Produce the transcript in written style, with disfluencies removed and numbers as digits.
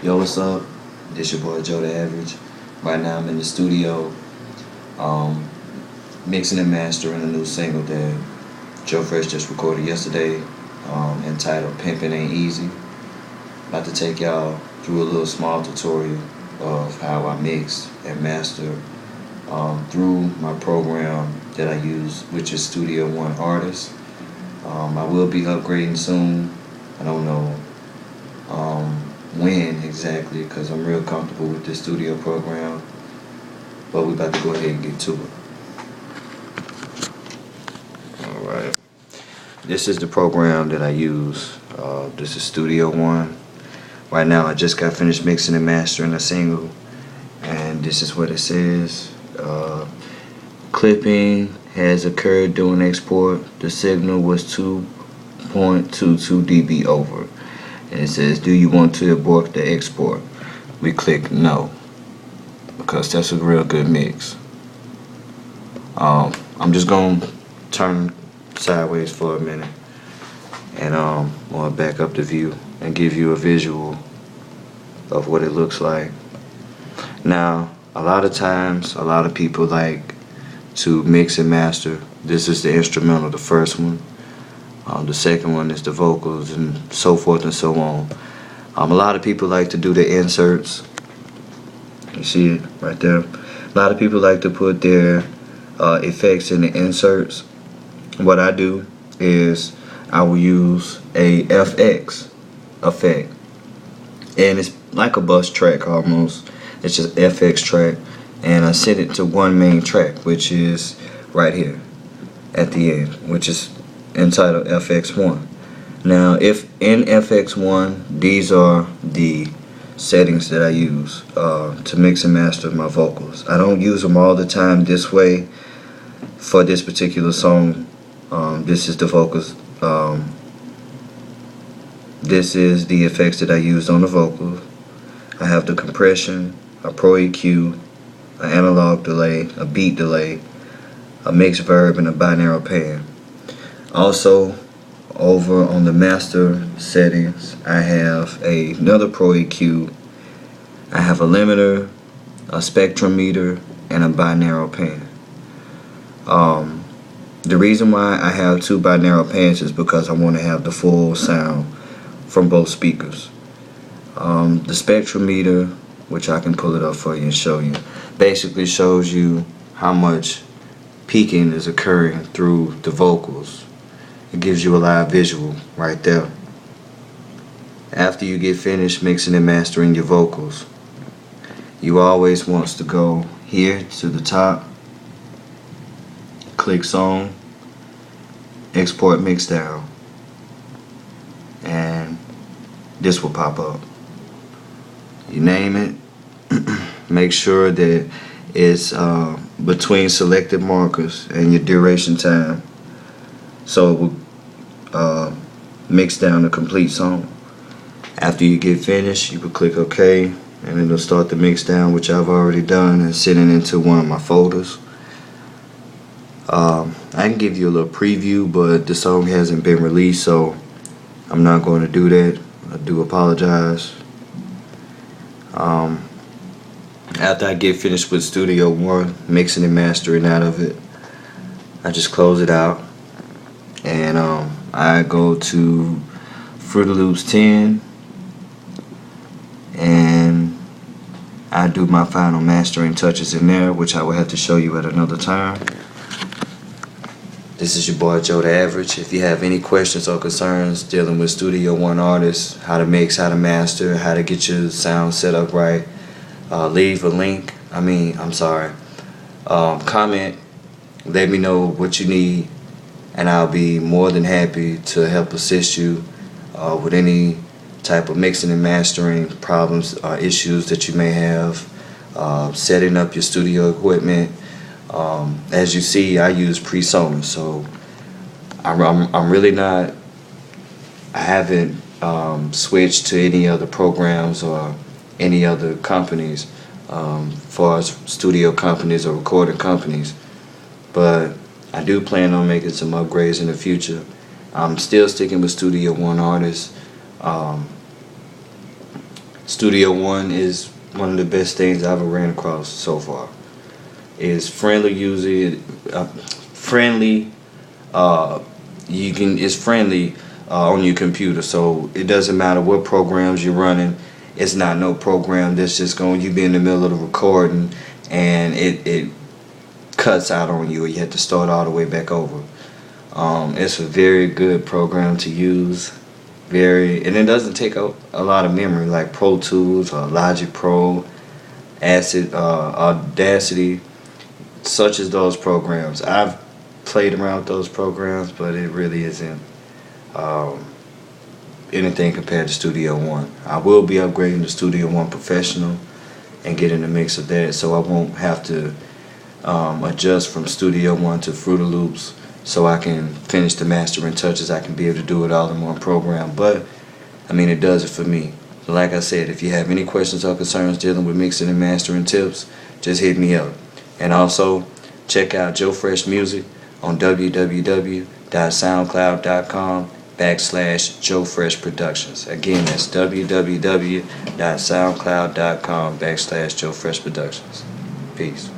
Yo, what's up? This your boy JoeDaAverage. Right now I'm in the studio, um, mixing and mastering a new single that Joe Fresh just recorded yesterday, entitled "Pimpin' Ain't Easy." About to take y'all through a little small tutorial of how I mix and master through my program that I use, which is Studio One Artist. I will be upgrading soon. I don't know um, when exactly because I'm real comfortable with this studio program, but we about to go ahead and get to it. Alright. This is the program that I use. This is Studio One. Right now I just got finished mixing and mastering a single, and this is what it says. Clipping has occurred during export. The signal was 2.22 dB over. And it says, do you want to abort the export? We click no, because that's a real good mix. I'm just going to turn sideways for a minute, and I'm going to back up the view and give you a visual of what it looks like. Now, a lot of times, a lot of people like to mix and master. This is the instrumental, the first one. The second one is the vocals, and so forth and so on. A lot of people like to do the inserts. You see it right there. A lot of people like to put their effects in the inserts. What I do is I will use a FX effect, and it's like a bus track almost. It's just FX track, and I set it to one main track, which is right here at the end, which is entitled FX1. Now, if in FX1, these are the settings that I use to mix and master my vocals. I don't use them all the time this way. For this particular song, this is the vocals. This is the effects that I used on the vocals. I have the compression, a Pro EQ, an analog delay, a beat delay, a mixed verb, and a binaural pan. Also, over on the master settings, I have another Pro EQ. I have a limiter, a spectrometer, and a binaural pan. The reason why I have two binaural pans is because I want to have the full sound from both speakers. The spectrometer, which I can pull it up for you and show you, basically shows you how much peaking is occurring through the vocals. It gives you a live visual right there. After you get finished mixing and mastering your vocals, you always want to go here to the top, click song, export mix down, and this will pop up. You name it, make sure that it's between selected markers and your duration time, so it will mix down the complete song. After you get finished, you will click OK, and it'll start the mix down, which I've already done and sitting into one of my folders. I can give you a little preview, but the song hasn't been released, so I'm not going to do that. I do apologize. After I get finished with Studio One, mixing and mastering out of it, I just close it out, and I go to Fruity Loops 10, and I do my final mastering touches in there, which I will have to show you at another time. This is your boy JoeDaAverage. If you have any questions or concerns dealing with Studio One artists, how to mix, how to master, how to get your sound set up right, leave a link. Comment. Let me know what you need, and I'll be more than happy to help assist you with any type of mixing and mastering problems or issues that you may have, setting up your studio equipment. As you see, I use PreSonus, so I'm really not, I haven't switched to any other programs or any other companies, far as studio companies or recording companies, but I do plan on making some upgrades in the future. I'm still sticking with Studio One artists. Studio One is one of the best things I've ever ran across so far. It's friendly user, friendly. It's friendly on your computer, so it doesn't matter what programs you're running. It's not no program that's just going. You be in the middle of the recording and it cuts out on you, or you have to start all the way back over. It's a very good program to use. And it doesn't take a lot of memory like Pro Tools or Logic Pro, Audacity, such as those programs. I've played around with those programs, but it really isn't anything compared to Studio One. I will be upgrading to Studio One Professional and getting the mix of that, so I won't have to adjust from Studio One to Fruity Loops, so I can finish the mastering touches. I can be able to do it all in one program, but I mean, it does it for me. So like I said, if you have any questions or concerns dealing with mixing and mastering tips, just hit me up. And also check out Joe Fresh Music on www.soundcloud.com/Joe Fresh Productions. Again, that's www.soundcloud.com/Joe Fresh Productions. Peace.